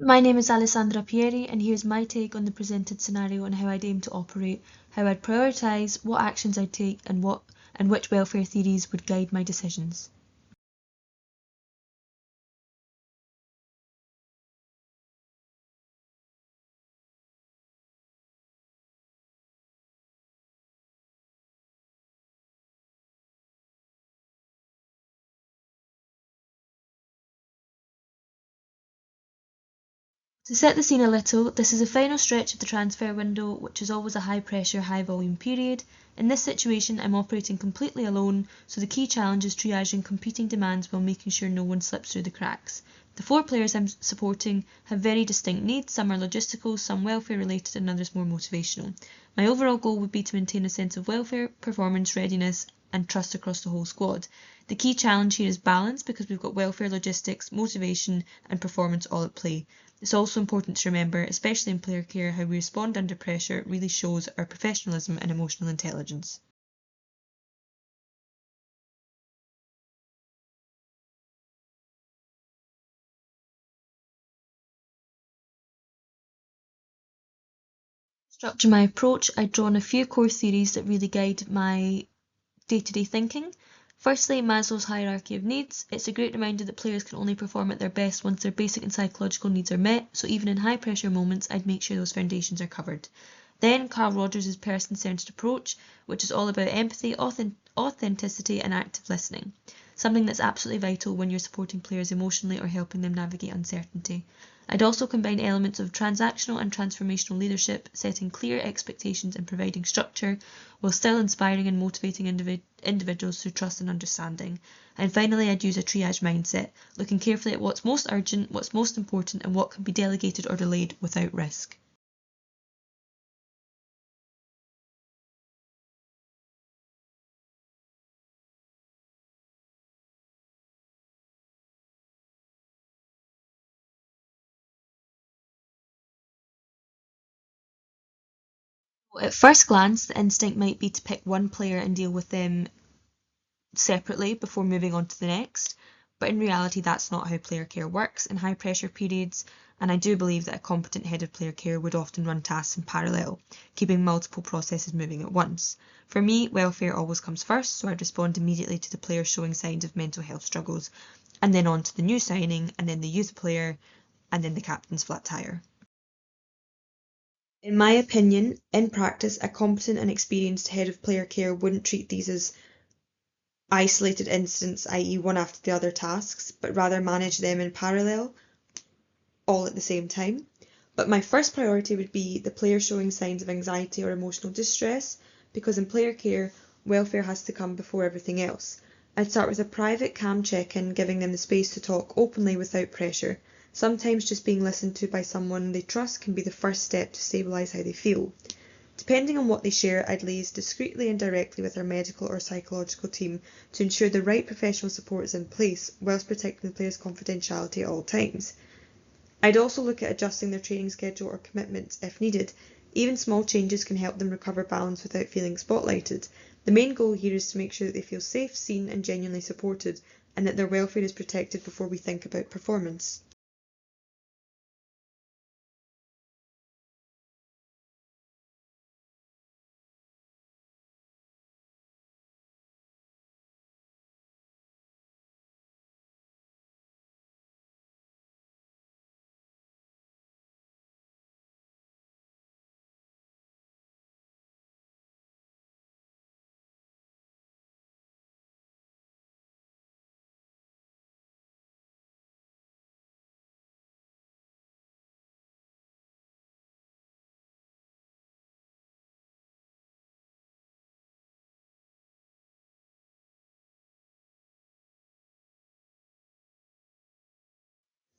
My name is Alessandra Pieri, and here's my take on the presented scenario and how I'd aim to operate, how I'd prioritise, what actions I'd take, and which welfare theories would guide my decisions. To set the scene a little, this is the final stretch of the transfer window, which is always a high pressure, high volume period. In this situation, I'm operating completely alone, so the key challenge is triaging competing demands while making sure no one slips through the cracks. The 4 players I'm supporting have very distinct needs. Some are logistical, some welfare related, and others more motivational. My overall goal would be to maintain a sense of welfare, performance, readiness, and trust across the whole squad. The key challenge here is balance, because we've got welfare, logistics, motivation, and performance all at play. It's also important to remember, especially in player care, how we respond under pressure really shows our professionalism and emotional intelligence. To structure my approach, I've drawn a few core theories that really guide my day-to-day thinking. Firstly, Maslow's hierarchy of needs. It's a great reminder that players can only perform at their best once their basic and psychological needs are met, so even in high pressure moments, I'd make sure those foundations are covered. Then Carl Rogers' person-centered approach, which is all about empathy, authenticity, and active listening. Something that's absolutely vital when you're supporting players emotionally or helping them navigate uncertainty. I'd also combine elements of transactional and transformational leadership, setting clear expectations and providing structure, while still inspiring and motivating individuals through trust and understanding. And finally, I'd use a triage mindset, looking carefully at what's most urgent, what's most important, and what can be delegated or delayed without risk. At first glance, the instinct might be to pick one player and deal with them separately before moving on to the next, but in reality that's not how player care works in high pressure periods, and I do believe that a competent head of player care would often run tasks in parallel, keeping multiple processes moving at once. For me, welfare always comes first, so I'd respond immediately to the player showing signs of mental health struggles, and then on to the new signing, and then the youth player, and then the captain's flat tire. In my opinion, in practice, a competent and experienced head of player care wouldn't treat these as isolated incidents, i.e. one after the other tasks, but rather manage them in parallel, all at the same time. But my first priority would be the player showing signs of anxiety or emotional distress, because in player care, welfare has to come before everything else. I'd start with a private, calm check-in, giving them the space to talk openly without pressure. Sometimes just being listened to by someone they trust can be the first step to stabilise how they feel. Depending on what they share, I'd liaise discreetly and directly with our medical or psychological team to ensure the right professional support is in place, whilst protecting the player's confidentiality at all times. I'd also look at adjusting their training schedule or commitments if needed. Even small changes can help them recover balance without feeling spotlighted. The main goal here is to make sure that they feel safe, seen, and genuinely supported, and that their welfare is protected before we think about performance.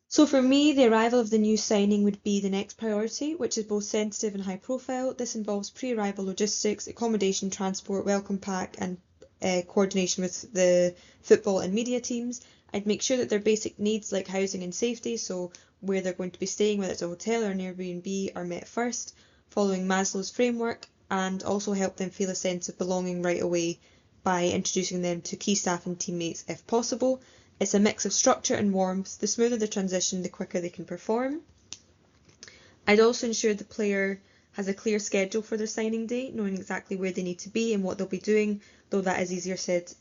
So for me, the arrival of the new signing would be the next priority, which is both sensitive and high profile. This involves pre-arrival logistics, accommodation, transport, welcome pack, and coordination with the football and media teams. I'd make sure that their basic needs like housing and safety, so where they're going to be staying, whether it's a hotel or an Airbnb, are met first, following Maslow's framework, and also help them feel a sense of belonging right away by introducing them to key staff and teammates if possible. It's a mix of structure and warmth. The smoother the transition, the quicker they can perform. I'd also ensure the player has a clear schedule for their signing day, knowing exactly where they need to be and what they'll be doing, though that is easier said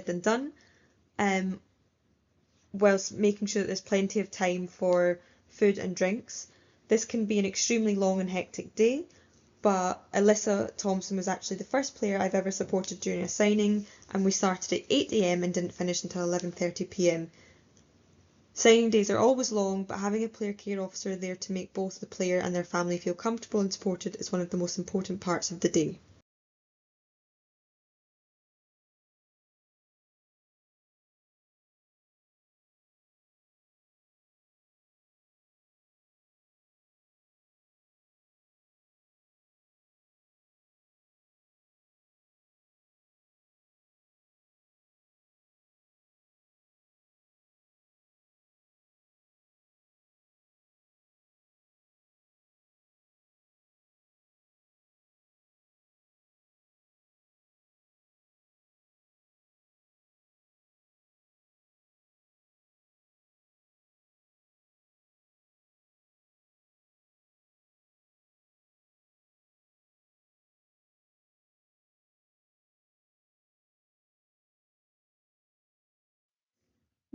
than done. Whilst making sure that there's plenty of time for food and drinks. This can be an extremely long and hectic day, but Alyssa Thompson was actually the first player I've ever supported during a signing, and we started at 8 a.m. and didn't finish until 11:30 p.m. Signing days are always long, but having a player care officer there to make both the player and their family feel comfortable and supported is one of the most important parts of the day.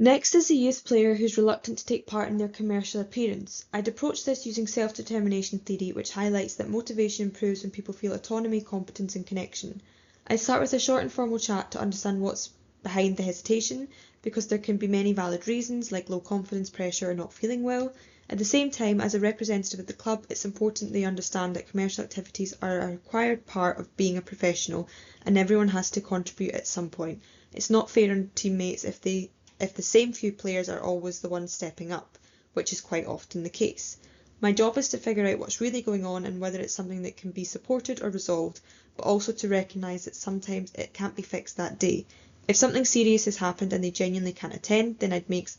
Next is the youth player who's reluctant to take part in their commercial appearance. I'd approach this using self-determination theory, which highlights that motivation improves when people feel autonomy, competence and connection. I'd start with a short informal chat to understand what's behind the hesitation, because there can be many valid reasons like low confidence, pressure or not feeling well. At the same time, as a representative of the club, it's important they understand that commercial activities are a required part of being a professional and everyone has to contribute at some point. It's not fair on teammates if the same few players are always the ones stepping up, which is quite often the case. My job is to figure out what's really going on and whether it's something that can be supported or resolved, but also to recognise that sometimes it can't be fixed that day. If something serious has happened and they genuinely can't attend, then I'd make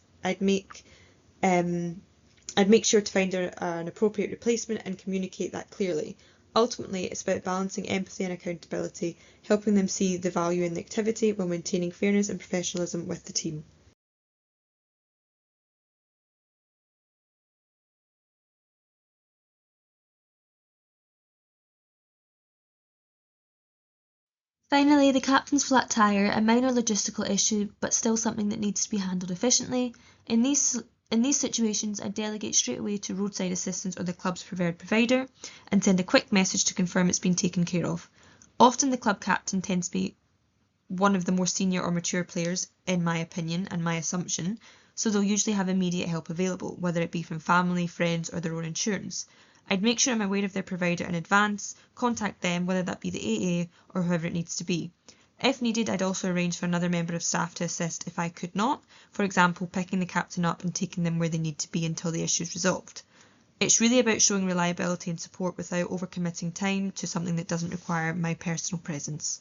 sure to find an appropriate replacement and communicate that clearly. Ultimately, it's about balancing empathy and accountability, helping them see the value in the activity while maintaining fairness and professionalism with the team. Finally, the captain's flat tyre, a minor logistical issue, but still something that needs to be handled efficiently. In these situations, I delegate straight away to roadside assistance or the club's preferred provider and send a quick message to confirm it's been taken care of. Often the club captain tends to be one of the more senior or mature players, in my opinion and my assumption, so they'll usually have immediate help available, whether it be from family, friends or their own insurance. I'd make sure I'm aware of their provider in advance, contact them, whether that be the AA or whoever it needs to be. If needed, I'd also arrange for another member of staff to assist if I could not, for example, picking the captain up and taking them where they need to be until the issue is resolved. It's really about showing reliability and support without overcommitting time to something that doesn't require my personal presence.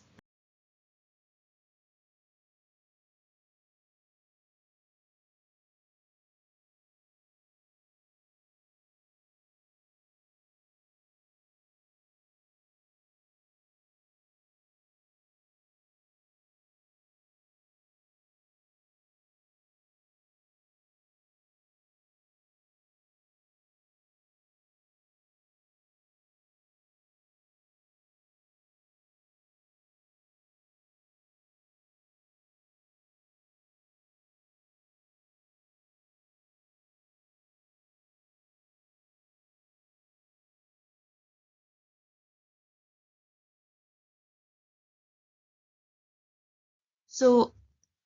So,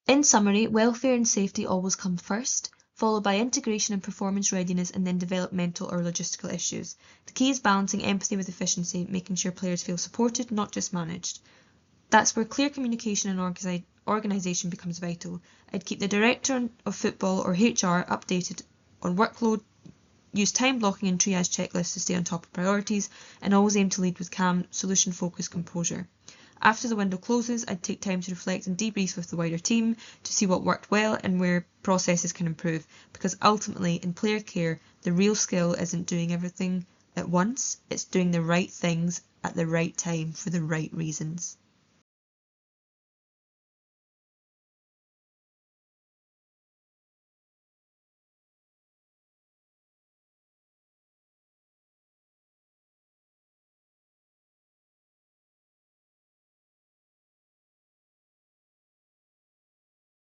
in summary, welfare and safety always come first, followed by integration and performance readiness, and then developmental or logistical issues. The key is balancing empathy with efficiency, making sure players feel supported, not just managed. That's where clear communication and organisation becomes vital. I'd keep the director of football or HR updated on workload, use time blocking and triage checklists to stay on top of priorities, and always aim to lead with calm, solution-focused composure. After the window closes, I'd take time to reflect and debrief with the wider team to see what worked well and where processes can improve, because ultimately in player care, the real skill isn't doing everything at once, it's doing the right things at the right time for the right reasons.